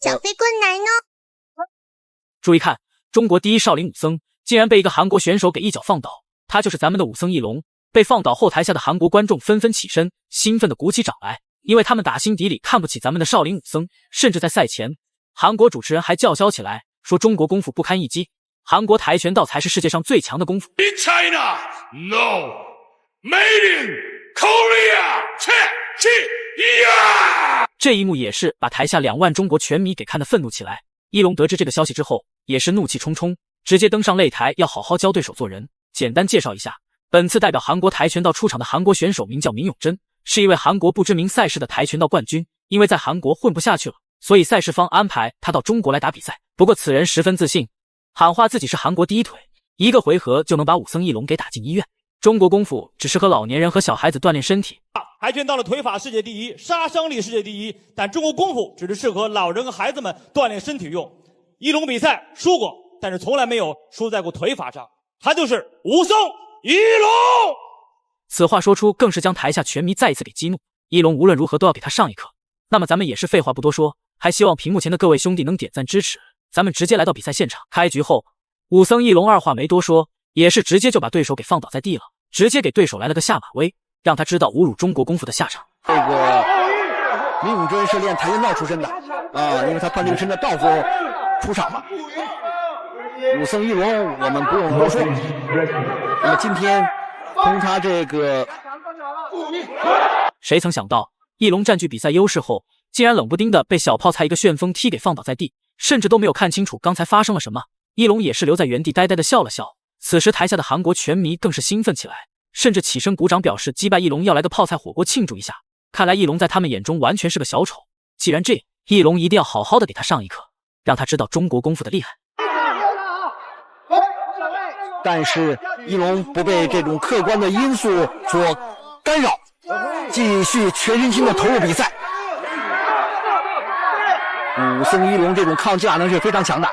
小飞棍来呢！注意看，中国第一少林武僧竟然被一个韩国选手给一脚放倒，他就是咱们的武僧义龙。被放倒后，台下的韩国观众纷纷起身，兴奋地鼓起掌来，因为他们打心底里看不起咱们的少林武僧。甚至在赛前，韩国主持人还叫嚣起来，说中国功夫不堪一击，韩国跆拳道才是世界上最强的功夫。In China, no, made in Korea, yeah! 这一幕也是把台下2万中国拳迷给看得愤怒起来。一龙得知这个消息之后，也是怒气冲冲，直接登上擂台，要好好教对手做人。简单介绍一下，本次代表韩国跆拳道出场的韩国选手名叫闵永珍，是一位韩国不知名赛事的跆拳道冠军。因为在韩国混不下去了，所以赛事方安排他到中国来打比赛。不过此人十分自信，喊话自己是韩国第一腿，一个回合就能把武僧义龙给打进医院。中国功夫只适合老年人和小孩子锻炼身体。跆拳道的腿法世界第一，杀伤力世界第一，但中国功夫只是适合老人和孩子们锻炼身体用。义龙比赛输过，但是从来没有输在过腿法上，他就是武僧义龙。此话说出，更是将台下拳迷再一次给激怒。义龙无论如何都要给他上一课。那么咱们也是废话不多说，还希望屏幕前的各位兄弟能点赞支持。咱们直接来到比赛现场。开局后，武僧义龙二话没多说，也是直接就把对手给放倒在地了，直接给对手来了个下马威，让他知道侮辱中国功夫的下场。这个闵永珍是练跆拳道出身的啊，因为他穿这个身的道服出场嘛。武僧义龙我们不用多说，那么今天从他这个，谁曾想到义龙占据比赛优势后，竟然冷不丁的被小泡菜一个旋风踢给放倒在地，甚至都没有看清楚刚才发生了什么。义龙也是留在原地呆呆的笑了笑。此时台下的韩国拳迷更是兴奋起来，甚至起身鼓掌表示击败义龙要来个泡菜火锅庆祝一下。看来义龙在他们眼中完全是个小丑，既然这样，义龙一定要好好的给他上一课，让他知道中国功夫的厉害。但是义龙不被这种客观的因素所干扰，继续全身心的投入比赛。武僧义龙这种抗击压能是非常强大，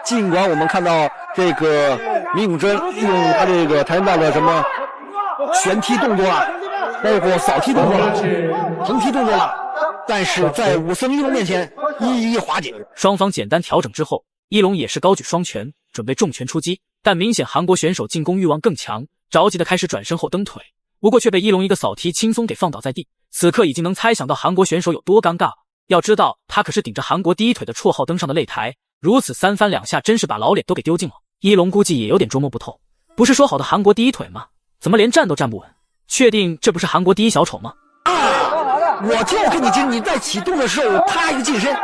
尽管我们看到这个闵永珍用他这个跆拳道的什么旋踢动作啊，包括扫踢动作了、横踢动作了，但是在武僧义龙面前一一化解。双方简单调整之后，义龙也是高举双拳准备重拳出击，但明显韩国选手进攻欲望更强，着急的开始转身后蹬腿，不过却被义龙一个扫踢轻松给放倒在地。此刻已经能猜想到韩国选手有多尴尬了，要知道他可是顶着韩国第一腿的绰号登上的擂台，如此三番两下真是把老脸都给丢尽了。义龙估计也有点捉摸不透，不是说好的韩国第一腿吗？怎么连站都站不稳？确定这不是韩国第一小丑吗？我就跟你讲，你在启动的时候啪一个近身，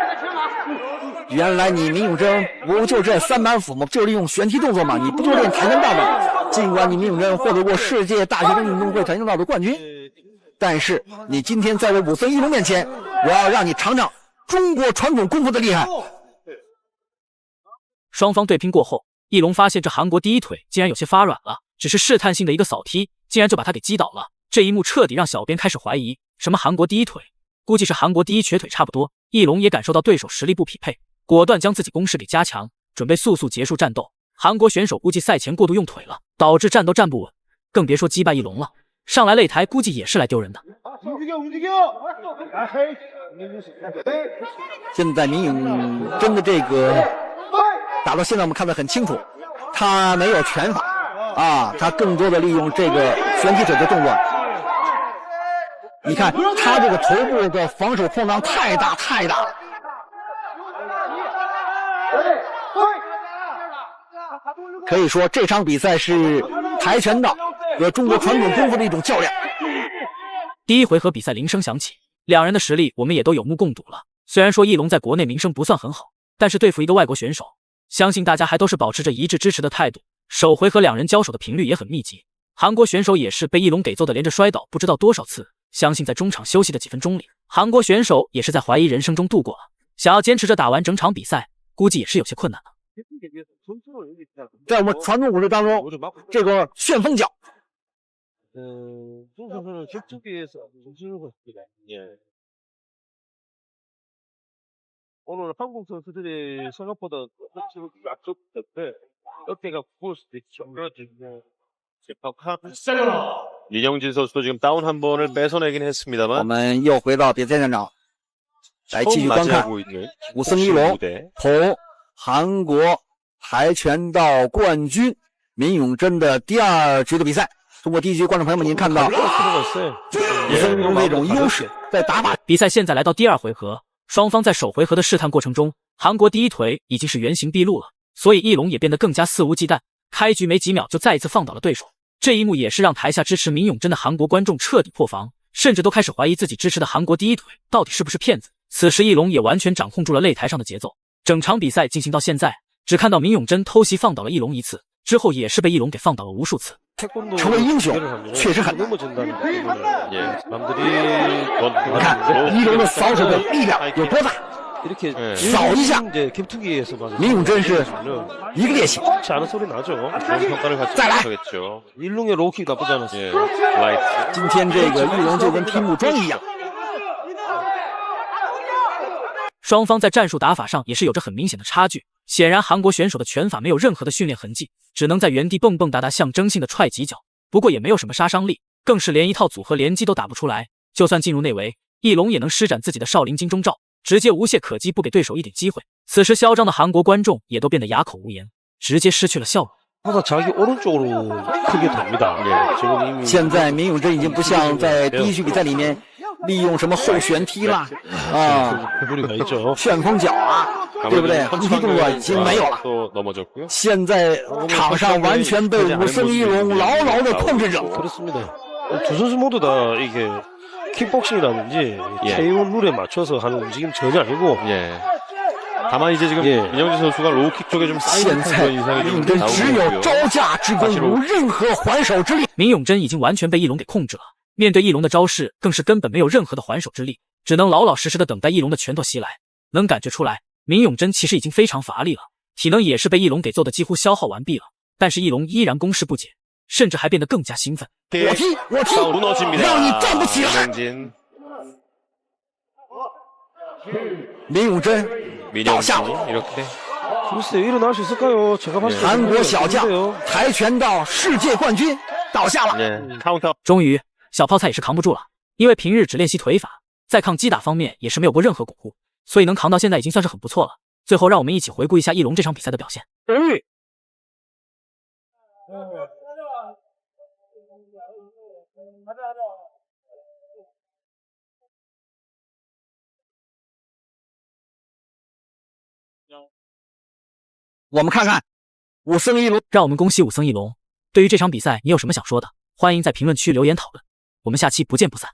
原来你闵永珍不就这3板斧吗？就利用旋踢动作嘛，你不就练跆拳道吗？尽管你闵永珍获得过世界大学生运动会跆拳道的冠军，但是你今天在我武僧义龙面前，我要让你尝尝中国传统功夫的厉害。双方对拼过后，义龙发现这韩国第一腿竟然有些发软了，只是试探性的一个扫踢，竟然就把他给击倒了。这一幕彻底让小编开始怀疑，什么韩国第一腿，估计是韩国第一瘸腿差不多。义龙也感受到对手实力不匹配，果断将自己攻势给加强，准备速速结束战斗。韩国选手估计赛前过度用腿了，导致站都站不稳，更别说击败义龙了。上来擂台估计也是来丢人的。现在闵永珍的这个打到现在我们看得很清楚，他没有拳法啊，他更多的利用这个旋踢腿的动作。你看他这个头部的防守空档太大太大了。可以说这场比赛是跆拳道和中国传统功夫的一种较量。第一回合比赛铃声响起，两人的实力我们也都有目共睹了。虽然说义龙在国内名声不算很好，但是对付一个外国选手，相信大家还都是保持着一致支持的态度。首回合两人交手的频率也很密集，韩国选手也是被义龙给揍的连着摔倒不知道多少次。相信在中场休息的几分钟里，韩国选手也是在怀疑人生中度过了，想要坚持着打完整场比赛，估计也是有些困难的。在我们传统武术当中，这个旋风脚，오늘 한국 선수들이 생각보다 약속됐는데 어깨가 굽을 수도 있죠. 윤영진 선수도 지금 다운 한 번을 뺏어내긴 我 했습니다만 们又回到比赛现场。来继续观看武僧一龙同韩国跆拳道冠军闵永贞的第2局的比赛。通过第1局，观众朋友们，您看到武僧一龙这种优势在打法。比赛现在来到第2回合，双方在首回合的试探过程中，韩国第一腿已经是原形毕露了，所以翼龙也变得更加肆无忌惮。开局没几秒就再一次放倒了对手，这一幕也是让台下支持闵永贞的韩国观众彻底破防，甚至都开始怀疑自己支持的韩国第一腿到底是不是骗子。此时翼龙也完全掌控住了擂台上的节奏。整场比赛进行到现在，只看到闵永贞偷袭放倒了翼龙1次，之后也是被翼龙给放倒了无数次。成为英雄确实很难。你看翼龙的扫手的力量有多大？扫一下，闵永贞是一个趔趄。再来，今天这个翼龙就跟听木桩一样。双方在战术打法上也是有着很明显的差距。显然韩国选手的拳法没有任何的训练痕迹，只能在原地蹦蹦哒哒象征性的踹几脚，不过也没有什么杀伤力，更是连一套组合连击都打不出来。就算进入内围，翼龙也能施展自己的少林金钟罩，直接无懈可击，不给对手一点机会。此时嚣张的韩国观众也都变得哑口无言，直接失去了笑容。现在闵永贞已经不像在第1局比赛里面利用什么后旋踢啦旋风脚啊，对不对？呼踢动作已经没有了。现在场上完全被武僧一龙牢牢的控制着。두 선수 모두 다 이게 킥복싱이라든지 K1 룰에 맞춰서 하는 움직임 전혀 아니고. 다만 이제 지금 민영진 선수가 로우킥 쪽에 좀 쌓이는 그런 인상이 좀 나오고 있고요. 闵永贞已经完全被翼龙给控制了，面对翼龙的招式更是根本没有任何的还手之力，只能老老实实的等待翼龙的拳头袭来。能感觉出来，闵永贞其实已经非常乏力了，体能也是被翼龙给揍得几乎消耗完毕了，但是翼龙依然攻势不减，甚至还变得更加兴奋。我踢，让你站不起来。闵永贞倒下了。韩国小将跆拳道世界冠军倒下了。终于，小泡菜也是扛不住了，因为平日只练习腿法，在抗击打方面也是没有过任何巩固，所以能扛到现在已经算是很不错了。最后，让我们一起回顾一下翼龙这场比赛的表现。我们看看武僧一龙，让我们恭喜武僧一龙。对于这场比赛，你有什么想说的？欢迎在评论区留言讨论。我们下期不见不散。